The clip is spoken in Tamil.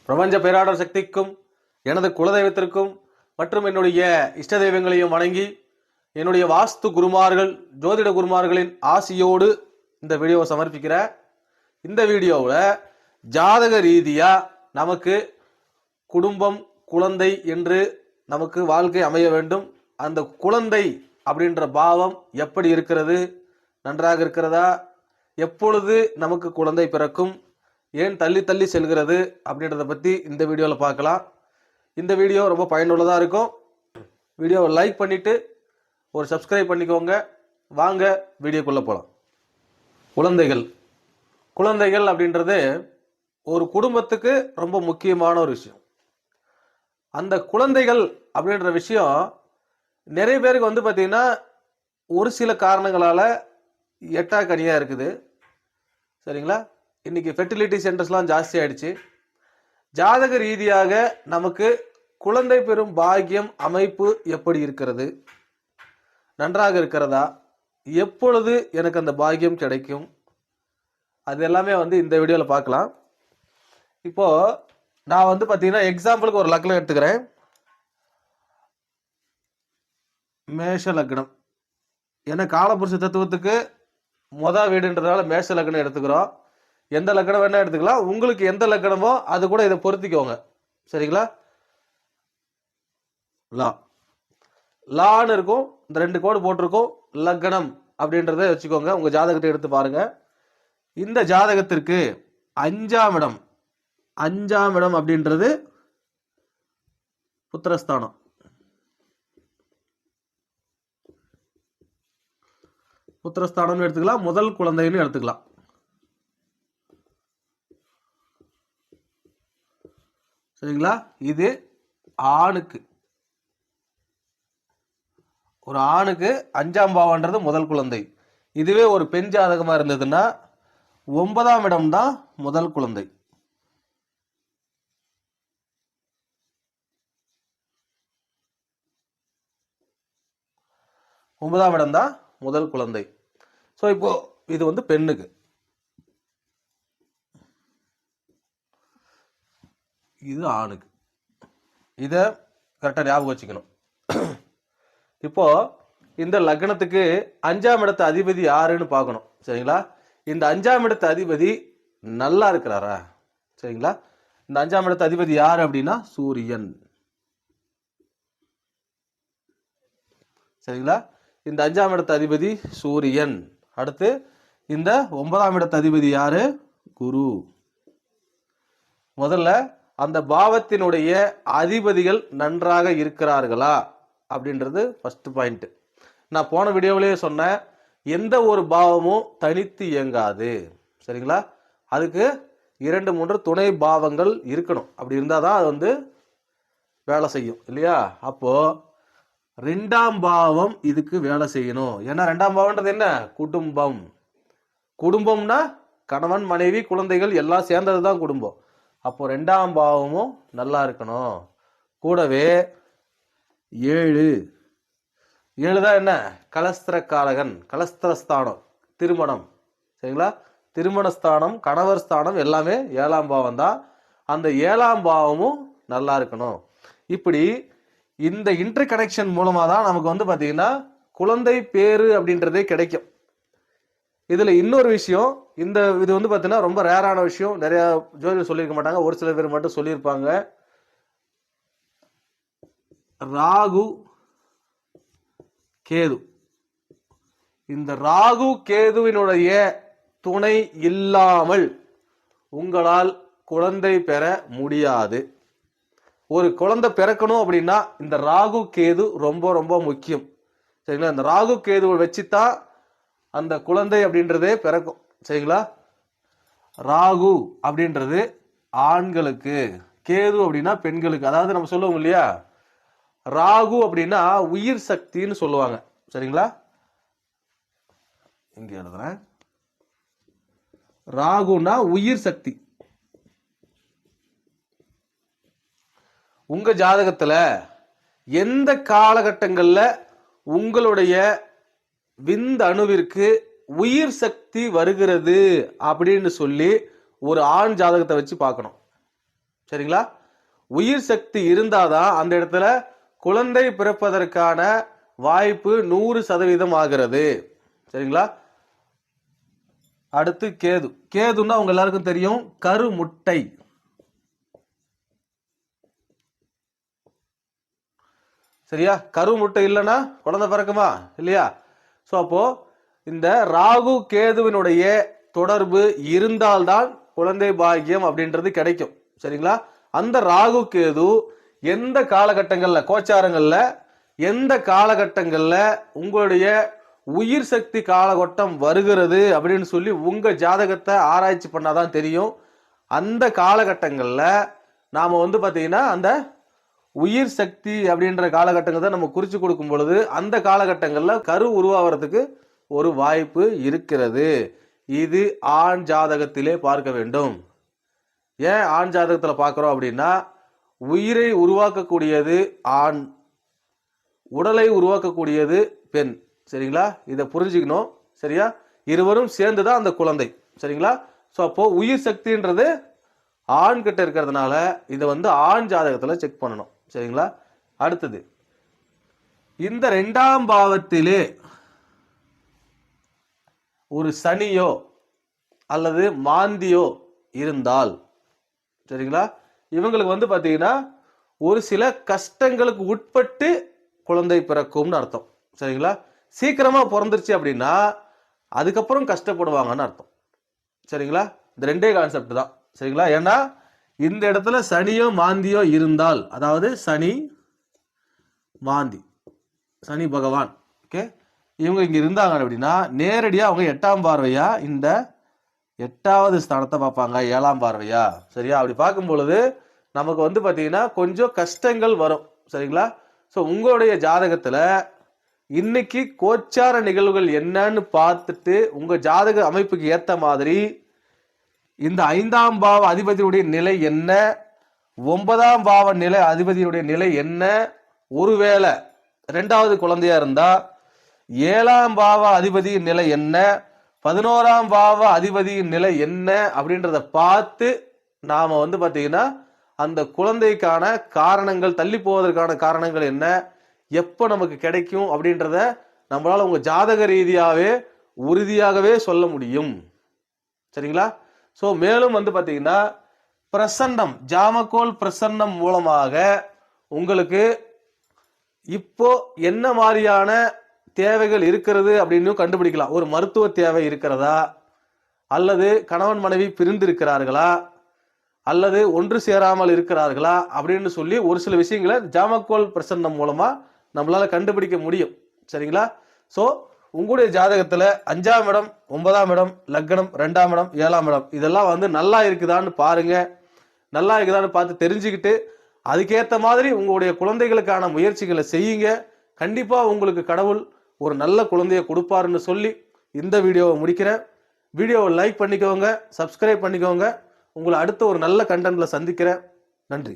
பிரபஞ்ச பேராளர் சக்திக்கும் எனது குலதெய்வத்திற்கும் மற்றும் என்னுடைய இஷ்ட தெய்வங்களையும் வணங்கி என்னுடைய வாஸ்து குருமார்கள் ஜோதிட குருமார்களின் ஆசியோடு இந்த வீடியோவை சமர்ப்பிக்கிறேன். இந்த வீடியோவில் ஜாதக ரீதியாக நமக்கு குடும்பம் குழந்தை என்று நமக்கு வாழ்க்கை அமைய வேண்டும். அந்த குழந்தை அப்படின்ற பாவம் எப்படி இருக்கிறது, நன்றாக இருக்கிறதா, எப்பொழுது நமக்கு குழந்தை பிறக்கும், ஏன் தள்ளி தள்ளி செல்கிறது அப்படின்றத பற்றி இந்த வீடியோவில் பார்க்கலாம். இந்த வீடியோ ரொம்ப பயனுள்ளதாக இருக்கும். வீடியோவை லைக் பண்ணிவிட்டு ஒரு சப்ஸ்கிரைப் பண்ணிக்கோங்க. வாங்க வீடியோக்குள்ளே போகலாம். குழந்தைகள் அப்படின்றது ஒரு குடும்பத்துக்கு ரொம்ப முக்கியமான ஒரு விஷயம். அந்த குழந்தைகள் அப்படின்ற விஷயம் நிறைய பேருக்கு பார்த்தீங்கன்னா ஒரு சில காரணங்களால் எட்டாக்கனியாக இருக்குது. சரிங்களா? இன்றைக்கி ஃபெர்டிலிட்டி சென்டர்ஸ்லாம் ஜாஸ்தி ஆகிடுச்சு. ஜாதக ரீதியாக நமக்கு குழந்தை பெறும் பாக்கியம் அமைப்பு எப்படி இருக்கிறது, நன்றாக இருக்கிறதா, எப்பொழுது எனக்கு அந்த பாக்கியம் கிடைக்கும், அது எல்லாமே இந்த வீடியோவில் பார்க்கலாம். இப்போது நான் பார்த்தீங்கன்னா எக்ஸாம்பிளுக்கு ஒரு லக்னம் எடுத்துக்கிறேன். மேஷ லக்னம். ஏன்னா காலபுருஷ தத்துவத்துக்கு வீடுன்றதால மேஷ லக்னம் எடுத்துக்கிறோம். எந்த லக்கணம் வேணா எடுத்துக்கலாம். உங்களுக்கு எந்த லக்கணமோ அது கூட இதை பொருத்திக்கோங்க. சரிங்களா? லான்னு இருக்கும், இந்த 2 கோடு போட்டிருக்கும். லக்னம் அப்படின்றத வச்சுக்கோங்க. உங்க ஜாதகத்தை எடுத்து பாருங்க. இந்த ஜாதகத்திற்கு 5ஆம் இடம் அப்படின்றது புத்திரஸ்தானம். புத்திரஸ்தானம் எடுத்துக்கலாம், முதல் குழந்தைன்னு எடுத்துக்கலாம். சரிங்களா? இது ஆணுக்கு, ஒரு ஆணுக்கு 5ஆம் பாவம்ன்றது முதல் குழந்தை. இதுவே ஒரு பெண் ஜாதகமா இருந்ததுன்னா 9ஆம் இடம் தான் முதல் குழந்தை. ஒன்பதாம் இடம் தான் முதல் குழந்தை. ஸோ இப்போ இது பெண்ணுக்கு, இது ஆணுக்கு. இதை கரெக்டாக ஞாபகம் வச்சுக்கணும். இப்போ இந்த லக்னத்துக்கு 5ஆம் இடத்து அதிபதி யாருன்னு பார்க்கணும். சரிங்களா? இந்த 5ஆம் இடத்து அதிபதி நல்லா இருக்கிறாரா? சரிங்களா? இந்த 5ஆம் இடத்து அதிபதி யாரு அப்படின்னா சூரியன். சரிங்களா? இந்த 5ஆம் இடத்து அதிபதி சூரியன். அடுத்து இந்த 9ஆம் இடத்து அதிபதி யாரு? குரு. முதல்ல அந்த பாவத்தினுடைய அதிபதிகள் நன்றாக இருக்கிறார்களா அப்படின்றது ஃபர்ஸ்ட் பாயிண்ட். நான் போன வீடியோவிலேயே சொன்னேன், எந்த ஒரு பாவமும் தனித்து இயங்காது. சரிங்களா? அதுக்கு 2-3 துணை பாவங்கள் இருக்கணும். அப்படி இருந்தால் தான் அது வேலை செய்யும் இல்லையா? அப்போ 2ஆம் பாவம் இதுக்கு வேலை செய்யணும். ஏன்னா 2ஆம் பாவம்ன்றது என்ன? குடும்பம். குடும்பம்னா கணவன் மனைவி குழந்தைகள் எல்லாம் சேர்ந்தது தான் குடும்பம். அப்போ 2ஆம் பாவமும் நல்லா இருக்கணும். கூடவே 7 தான் என்ன? கலஸ்திரக்காரகன், கலஸ்திரஸ்தானம், திருமணம். சரிங்களா? திருமணஸ்தானம், கணவர் ஸ்தானம் எல்லாமே 7ஆம் பாவம் தான். அந்த 7ஆம் பாவமும் நல்லா இருக்கணும். இப்படி இந்த இன்டர் கனெக்ஷன் மூலமாக தான் நமக்கு பார்த்தீங்கன்னா குழந்தை பேரு அப்படின்றதே கிடைக்கும். இதுல இன்னொரு விஷயம், இது பார்த்தீங்கன்னா ரொம்ப ரேரான விஷயம். நிறைய ஜோதிடர் சொல்லியிருக்க மாட்டாங்க, ஒரு சில பேர் மட்டும் சொல்லியிருப்பாங்க. ராகு கேது. இந்த ராகு கேதுவினுடைய துணை இல்லாமல் உங்களால் குழந்தை பெற முடியாது. ஒரு குழந்தை பிறக்கணும் அப்படின்னா இந்த ராகு கேது ரொம்ப ரொம்ப முக்கியம். சரிங்களா? இந்த ராகு கேதுவை வச்சுதான் அந்த குழந்தை அப்படின்றதே பிறக்கும். சரிங்களா? ராகு அப்படின்றது ஆண்களுக்கு, கேது அப்படின்னா பெண்களுக்கு. அதாவது நம்ம சொல்லுவோம் இல்லையா, ராகு அப்படின்னா உயிர் சக்தின்னு சொல்லுவாங்க. சரிங்களா? இங்க எழுதுறேன். ராகுனா உயிர் சக்தி. உங்க ஜாதகத்துல எந்த காலகட்டங்கள்ல உங்களுடைய விந்து அணுவிற்கு உயிர் சக்தி வருகிறது அப்படின்னு சொல்லி ஒரு ஆண் ஜாதகத்தை வச்சு பார்க்கணும். சரிங்களா? உயிர் சக்தி இருந்தாதான் அந்த இடத்துல குழந்தை பிறப்பதற்கான வாய்ப்பு 100% ஆகிறது. சரிங்களா? அடுத்து கேது. கேதுன்னா உங்க எல்லாருக்கும் தெரியும், கருமுட்டை. சரியா? கருமுட்டை இல்லைன்னா குழந்தை பிறக்குமா? இல்லையா? ஸோ அப்போ இந்த ராகு கேதுவினுடைய தொடர்பு இருந்தால்தான் குழந்தை பாக்கியம் அப்படின்றது கிடைக்கும். சரிங்களா? அந்த ராகு கேது எந்த காலகட்டங்கள்ல, கோச்சாரங்கள்ல எந்த காலகட்டங்கள்ல உங்களுடைய உயிர் சக்தி காலகட்டம் வருகிறது அப்படின்னு சொல்லி உங்க ஜாதகத்தை ஆராய்ச்சி பண்ணாதான் தெரியும். அந்த காலகட்டங்கள்ல நாம பாத்தீங்கன்னா அந்த உயிர் சக்தி அப்படின்ற காலகட்டங்கள் தான் நம்ம குறிச்சு கொடுக்கும் பொழுது அந்த காலகட்டங்கள்ல கரு உருவாகிறதுக்கு ஒரு வாய்ப்பு இருக்கிறது. இது ஆண் ஜாதகத்திலே பார்க்க வேண்டும். ஏன் ஆண் ஜாதகத்துல பார்க்கிறோம் அப்படின்னா, உயிரை உருவாக்கக்கூடியது ஆண், உடலை உருவாக்கக்கூடியது பெண். சரிங்களா? இதை புரிஞ்சுக்கணும். சரியா? இருவரும் சேர்ந்துதான் அந்த குழந்தை. சரிங்களா? ஸோ அப்போ உயிர் சக்தின்றது ஆண் கிட்ட இருக்கிறதுனால இதை ஆண் ஜாதகத்துல செக் பண்ணணும். சரிங்களா? அடுத்தது, இந்த 2ஆம் பாவத்திலே ஒரு சனியோ அல்லது மாந்தியோ இருந்தால், சரிங்களா, இவங்களுக்கு பாத்தீங்கன்னா ஒரு சில கஷ்டங்களுக்கு உட்பட்டு குழந்தை பிறக்கும்னு அர்த்தம். சரிங்களா? சீக்கிரமா பிறந்துருச்சு அப்படின்னா அதுக்கப்புறம் கஷ்டப்படுவாங்கன்னு அர்த்தம். சரிங்களா? இந்த ரெண்டே கான்செப்ட் தான். சரிங்களா? ஏன்னா இந்த இடத்துல சனியோ மாந்தியோ இருந்தால், அதாவது சனி மாந்தி, சனி பகவான், ஓகே, இவங்க இங்க இருந்தாங்க அப்படின்னா நேரடியா அவங்க 8ஆம் பார்வையா இந்த 8வது ஸ்தானத்தை பார்ப்பாங்க, 7ஆம் பார்வையா. சரியா? அப்படி பார்க்கும் பொழுது நமக்கு பாத்தீங்கன்னா கொஞ்சம் கஷ்டங்கள் வரும். சரிங்களா? ஸோ உங்களுடைய ஜாதகத்துல இன்னைக்கு கோச்சார நிகழ்வுகள் என்னன்னு பார்த்துட்டு உங்க ஜாதக அமைப்புக்கு ஏத்த மாதிரி இந்த 5ஆம் பாவ அதிபதியுடைய நிலை என்ன, 9ஆம் பாவ நிலை அதிபதியுடைய நிலை என்ன, ஒருவேளை 2வது குழந்தையா இருந்தா 7ஆம் பாவ அதிபதியின் நிலை என்ன, 11ஆம் பாவ அதிபதியின் நிலை என்ன அப்படின்றத பார்த்து நாம பாத்தீங்கன்னா அந்த குழந்தைக்கான காரணங்கள், தள்ளி போவதற்கான காரணங்கள் என்ன, எப்போ நமக்கு கிடைக்கும் அப்படின்றத நம்மளால உங்க ஜாதக ரீதியாவே உறுதியாகவே சொல்ல முடியும். சரிங்களா? ஸோ மேலும் பாத்தீங்கன்னா பிரசன்னம், ஜாமக்கோல் பிரசன்னம் மூலமாக உங்களுக்கு இப்போ என்ன மாதிரியான தேவைகள் இருக்கிறது அப்படின்னு கண்டுபிடிக்கலாம். ஒரு மருத்துவ தேவை இருக்கிறதா, அல்லது கணவன் மனைவி பிரிந்து இருக்கிறார்களா, அல்லது ஒன்று சேராமல் இருக்கிறார்களா அப்படின்னு சொல்லி ஒரு சில விஷயங்களை ஜாமக்கோல் பிரசன்னம் மூலமா நம்மளால கண்டுபிடிக்க முடியும். சரிங்களா? ஸோ உங்களுடைய ஜாதகத்துல 5ஆம் இடம், 9ஆம் இடம், லக்னம், 2ஆம் இடம், 7ஆம் இடம் இதெல்லாம் நல்லா இருக்குதான்னு பாருங்க. நல்லா இருக்குதான்னு பார்த்து தெரிஞ்சுக்கிட்டு அதுக்கேற்ற மாதிரி உங்களுடைய குழந்தைகளுக்கான முயற்சிகளை செய்யுங்க. கண்டிப்பா உங்களுக்கு கடவுள் ஒரு நல்ல குழந்தையை கொடுப்பாருன்னு சொல்லி இந்த வீடியோவை முடிக்கிறேன். வீடியோவை லைக் பண்ணிக்கோங்க, சப்ஸ்கிரைப் பண்ணிக்கோங்க. உங்களை அடுத்த ஒரு நல்ல கண்டென்ட்ல சந்திக்கிறேன். நன்றி.